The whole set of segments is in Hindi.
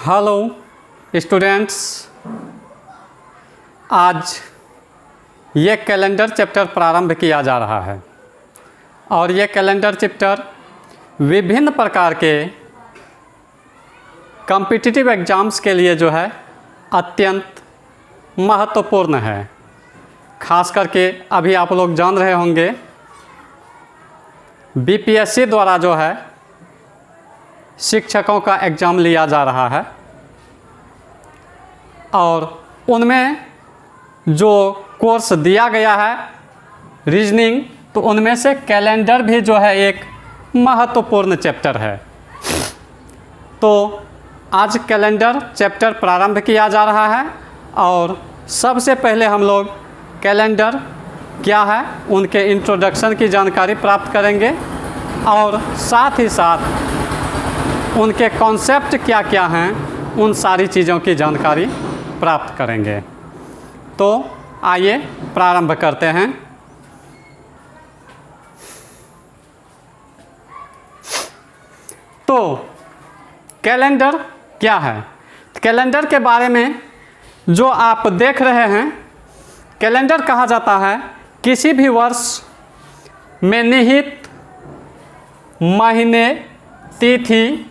हेलो स्टूडेंट्स, आज ये कैलेंडर चैप्टर प्रारंभ किया जा रहा है और ये कैलेंडर चैप्टर विभिन्न प्रकार के कॉम्पिटिटिव एग्ज़ाम्स के लिए जो है अत्यंत महत्वपूर्ण है। खास करके अभी आप लोग जान रहे होंगे बीपीएससी द्वारा जो है शिक्षकों का एग्ज़ाम लिया जा रहा है और उनमें जो कोर्स दिया गया है रीजनिंग, तो उनमें से कैलेंडर भी जो है एक महत्वपूर्ण चैप्टर है। तो आज कैलेंडर चैप्टर प्रारंभ किया जा रहा है और सबसे पहले हम लोग कैलेंडर क्या है उनके इंट्रोडक्शन की जानकारी प्राप्त करेंगे और साथ ही साथ उनके कॉन्सेप्ट क्या क्या हैं उन सारी चीज़ों की जानकारी प्राप्त करेंगे। तो आइए प्रारंभ करते हैं। तो कैलेंडर क्या है? कैलेंडर के बारे में जो आप देख रहे हैं, कैलेंडर कहा जाता है किसी भी वर्ष में निहित महीने, तिथि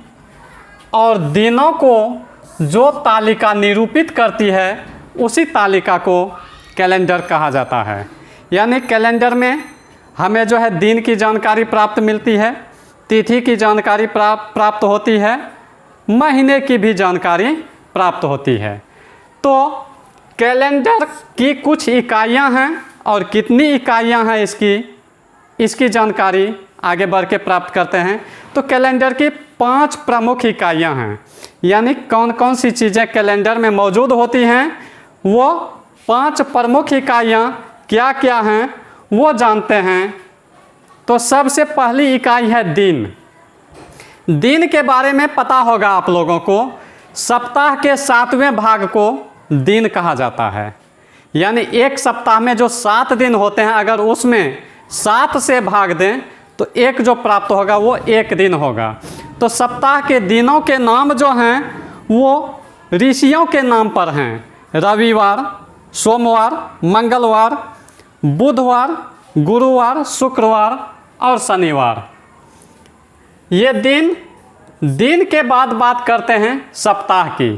और दिनों को जो तालिका निरूपित करती है उसी तालिका को कैलेंडर कहा जाता है। यानी कैलेंडर में हमें जो है दिन की जानकारी प्राप्त मिलती है, तिथि की जानकारी प्राप्त होती है, महीने की भी जानकारी प्राप्त होती है। तो कैलेंडर की कुछ इकाइयां हैं और कितनी इकाइयां हैं इसकी जानकारी आगे बढ़ के प्राप्त करते हैं। तो कैलेंडर की 5 प्रमुख इकाइयां हैं, यानी कौन कौन सी चीज़ें कैलेंडर में मौजूद होती हैं, वो 5 प्रमुख इकाइयां क्या क्या हैं वो जानते हैं। तो सबसे पहली इकाई है दिन। दिन के बारे में पता होगा आप लोगों को, सप्ताह के 7वें भाग को दिन कहा जाता है। यानी एक सप्ताह में जो 7 दिन होते हैं, अगर उसमें 7 से भाग दें तो एक जो प्राप्त होगा वो एक दिन होगा। तो सप्ताह के दिनों के नाम जो हैं वो ऋषियों के नाम पर हैं। रविवार, सोमवार, मंगलवार, बुधवार, गुरुवार, शुक्रवार और शनिवार। ये दिन के बाद बात करते हैं सप्ताह की।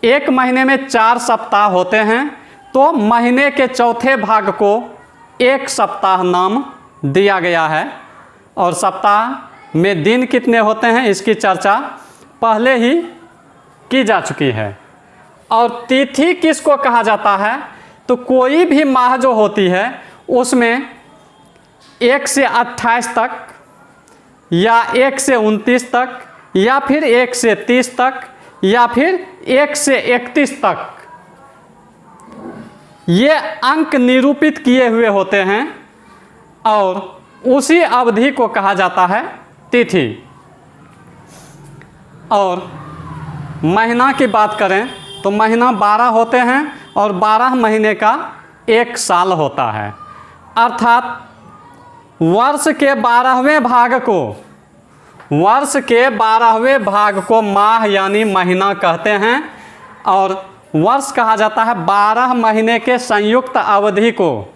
एक महीने में 4 सप्ताह होते हैं, तो महीने के चौथे भाग को एक सप्ताह नाम दिया गया है। और सप्ताह में दिन कितने होते हैं इसकी चर्चा पहले ही की जा चुकी है। और तिथि किसको कहा जाता है? तो कोई भी माह जो होती है उसमें 1 से 28 तक या 1 से 29 तक या फिर 1 से 30 तक या फिर 1 से 31 तक ये अंक निरूपित किए हुए होते हैं और उसी अवधि को कहा जाता है तिथि। और महीना की बात करें तो महीना 12 होते हैं और 12 महीने का एक साल होता है। अर्थात वर्ष के 12वें भाग को माह यानी महीना कहते हैं और वर्ष कहा जाता है 12 महीने के संयुक्त अवधि को।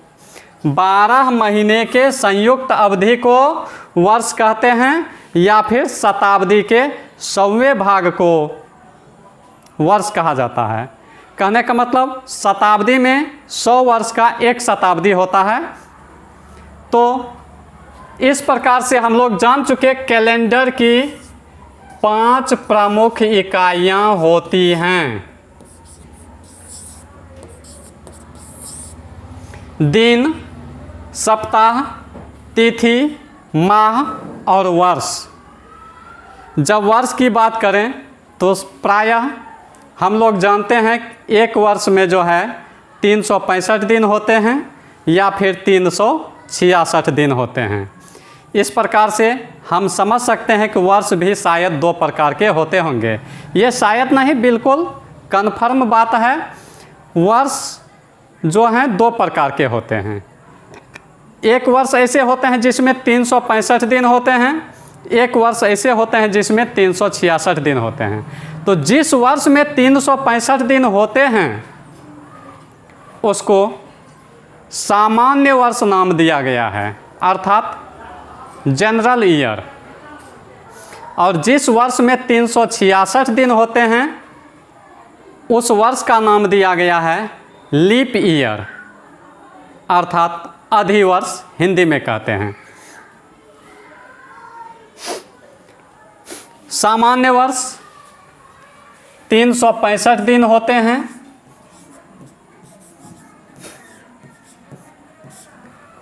12 महीने के संयुक्त अवधि को वर्ष कहते हैं या फिर शताब्दी के 100वें भाग को वर्ष कहा जाता है। कहने का मतलब शताब्दी में 100 वर्ष का एक शताब्दी होता है। तो इस प्रकार से हम लोग जान चुके कैलेंडर की 5 प्रमुख इकाइयां होती हैं। दिन, सप्ताह, तिथि, माह और वर्ष। जब वर्ष की बात करें तो प्रायः हम लोग जानते हैं एक वर्ष में जो है 365 दिन होते हैं या फिर 366 दिन होते हैं। इस प्रकार से हम समझ सकते हैं कि वर्ष भी शायद 2 प्रकार के होते होंगे। ये शायद नहीं, बिल्कुल कन्फर्म बात है। वर्ष जो हैं 2 प्रकार के होते हैं। एक वर्ष ऐसे होते हैं जिसमें 365 दिन होते हैं एक वर्ष ऐसे होते हैं जिसमें 366 दिन होते हैं। तो जिस वर्ष में 365 दिन होते हैं उसको सामान्य वर्ष नाम दिया गया है, अर्थात जनरल ईयर। और जिस वर्ष में 366 दिन होते हैं उस वर्ष का नाम दिया गया है लीप ईयर, अर्थात अधिवर्ष हिंदी में कहते हैं। सामान्य वर्ष 365 दिन होते हैं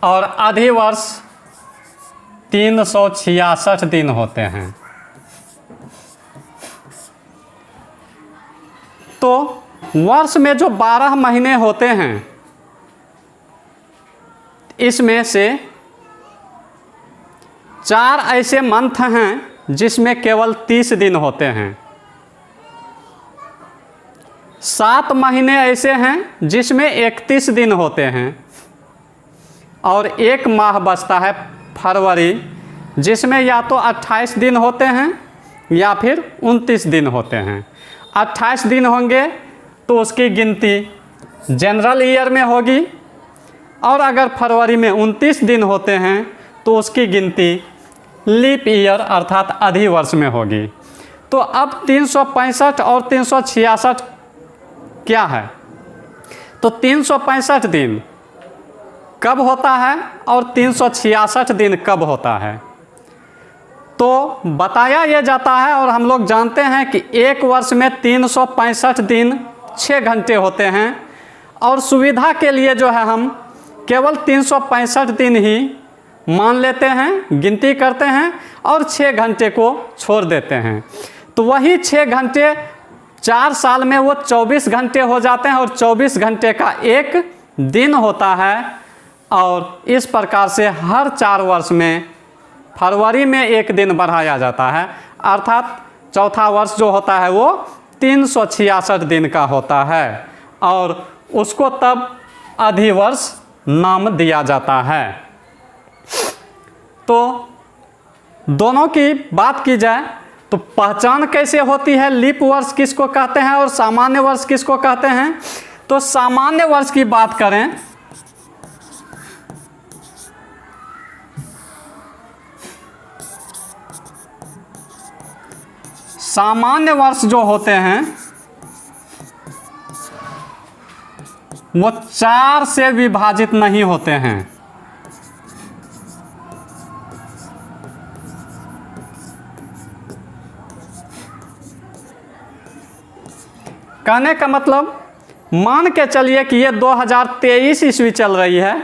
और अधिवर्ष 366 दिन होते हैं। तो वर्ष में जो 12 महीने होते हैं इसमें से 4 ऐसे मंथ हैं जिसमें केवल 30 दिन होते हैं, 7 महीने ऐसे हैं जिसमें 31 दिन होते हैं और एक माह बचता है फरवरी, जिसमें या तो 28 दिन होते हैं या फिर 29 दिन होते हैं। 28 दिन होंगे तो उसकी गिनती जनरल ईयर में होगी और अगर फरवरी में 29 दिन होते हैं तो उसकी गिनती लीप ईयर अर्थात अधिवर्ष में होगी। तो अब 365 और 366 क्या है? तो 365 दिन कब होता है और 366 दिन कब होता है? तो बताया यह जाता है और हम लोग जानते हैं कि एक वर्ष में 365 दिन 6 घंटे होते हैं और सुविधा के लिए जो है हम केवल 365 दिन ही मान लेते हैं, गिनती करते हैं और 6 घंटे को छोड़ देते हैं। तो वही 6 घंटे 4 साल में वो 24 घंटे हो जाते हैं और 24 घंटे का एक दिन होता है। और इस प्रकार से हर 4 वर्ष में फरवरी में एक दिन बढ़ाया जाता है, अर्थात चौथा वर्ष जो होता है वो 366 दिन का होता है और उसको तब अधिवर्ष नाम दिया जाता है। तो दोनों की बात की जाए तो पहचान कैसे होती है, लीप वर्ष किसको कहते हैं और सामान्य वर्ष किसको कहते हैं? तो सामान्य वर्ष की बात करें सामान्य वर्ष जो होते हैं वो 4 से विभाजित नहीं होते हैं। कहने का मतलब मान के चलिए कि ये 2023 ईस्वी चल रही है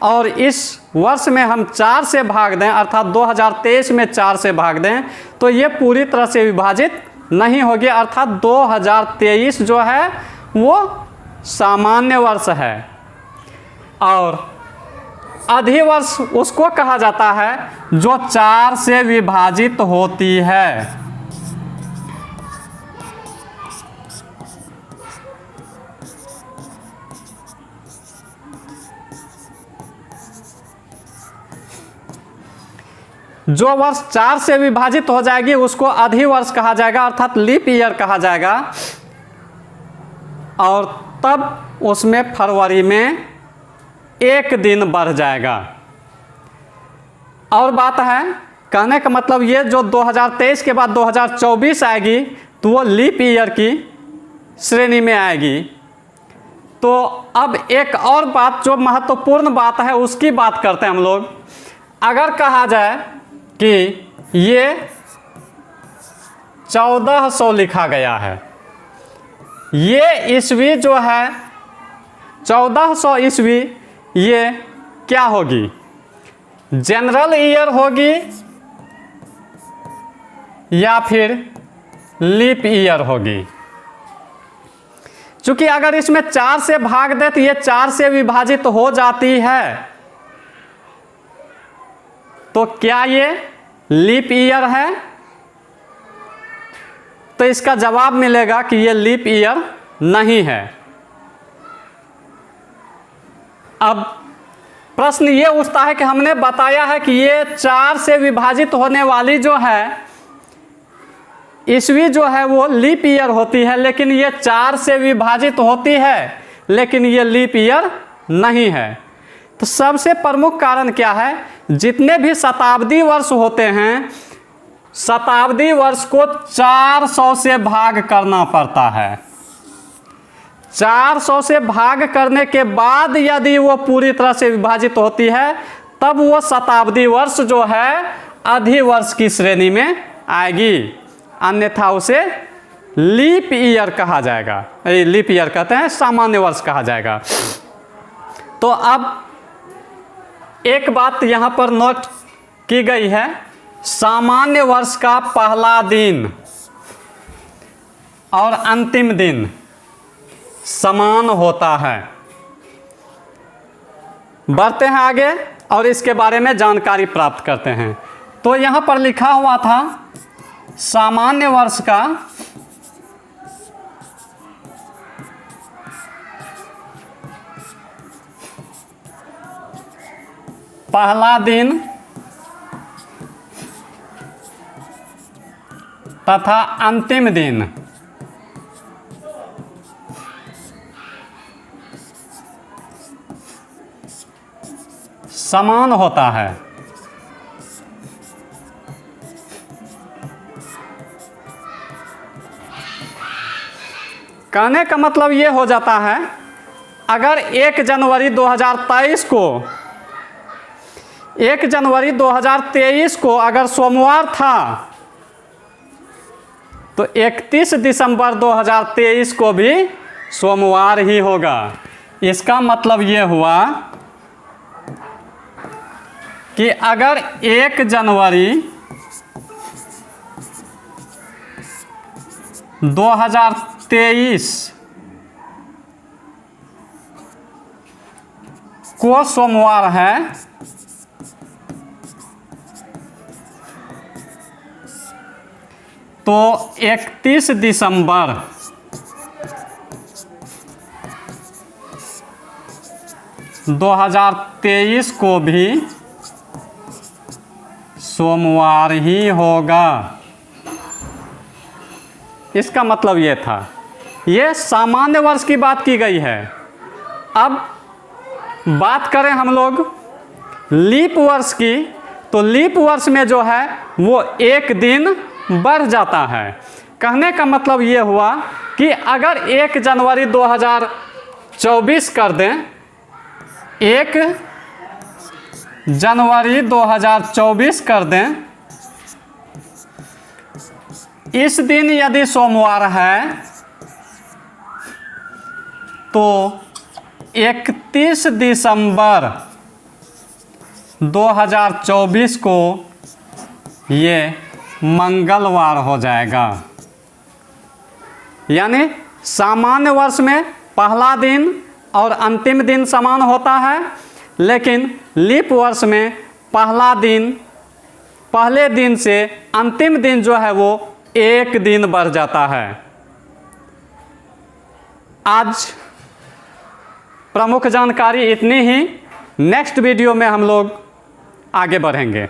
और इस वर्ष में हम 4 से भाग दें, अर्थात 2023 में 4 से भाग दें तो ये पूरी तरह से विभाजित नहीं होगी, अर्थात 2023 जो है वो सामान्य वर्ष है। और अधिवर्ष उसको कहा जाता है जो 4 से विभाजित होती है। जो वर्ष 4 से विभाजित हो जाएगी उसको अधिवर्ष कहा जाएगा, अर्थात लीप ईयर कहा जाएगा। और तब उसमें फरवरी में एक दिन बढ़ जाएगा। और बात है, कहने का मतलब ये जो 2023 के बाद 2024 आएगी तो वो लीप ईयर की श्रेणी में आएगी। तो अब एक और बात जो महत्वपूर्ण बात है उसकी बात करते हैं हम लोग। अगर कहा जाए कि ये 1400 लिखा गया है, ये ईस्वी जो है 1400 ईस्वी ये क्या होगी? जनरल ईयर होगी या फिर लीप ईयर होगी? क्योंकि अगर इसमें 4 से भाग दे तो ये 4 से विभाजित हो जाती है, तो क्या ये लीप ईयर है? तो इसका जवाब मिलेगा कि ये लीप ईयर नहीं है। अब प्रश्न ये उठता है कि हमने बताया है कि ये 4 से विभाजित होने वाली जो है ईस्वी जो है वो लीप ईयर होती है, लेकिन ये 4 से विभाजित होती है लेकिन ये लीप ईयर नहीं है। तो सबसे प्रमुख कारण क्या है, जितने भी शताब्दी वर्ष होते हैं, शताब्दी वर्ष को 400 से भाग करना पड़ता है। 400 से भाग करने के बाद यदि वो पूरी तरह से विभाजित होती है तब वो शताब्दी वर्ष जो है अधिवर्ष की श्रेणी में आएगी, अन्यथा उसे लीप ईयर कहा जाएगा। लीप ईयर कहते हैं, सामान्य वर्ष कहा जाएगा। तो अब एक बात यहाँ पर नोट की गई है, सामान्य वर्ष का पहला दिन और अंतिम दिन समान होता है। बढ़ते हैं आगे और इसके बारे में जानकारी प्राप्त करते हैं। तो यहाँ पर लिखा हुआ था सामान्य वर्ष का पहला दिन तथा अंतिम दिन समान होता है। कहने का मतलब ये हो जाता है, अगर 1 जनवरी 2023 को 1 जनवरी 2023 को अगर सोमवार था तो 31 दिसंबर 2023 को भी सोमवार ही होगा। इसका मतलब ये हुआ कि अगर 1 जनवरी 2023 को सोमवार है तो 31 दिसंबर 2023 को भी सोमवार ही होगा। इसका मतलब ये था, ये सामान्य वर्ष की बात की गई है। अब बात करें हम लोग लीप वर्ष की, तो लीप वर्ष में जो है वो 1 दिन बढ़ जाता है। कहने का मतलब ये हुआ कि अगर 1 जनवरी 2024 कर दें, 1 जनवरी 2024 कर दें, इस दिन यदि सोमवार है तो 31 दिसंबर 2024 को ये मंगलवार हो जाएगा। यानी सामान्य वर्ष में पहला दिन और अंतिम दिन समान होता है, लेकिन लीप वर्ष में पहला दिन पहले दिन से अंतिम दिन जो है वो 1 दिन बढ़ जाता है। आज प्रमुख जानकारी इतनी ही। नेक्स्ट वीडियो में हम लोग आगे बढ़ेंगे।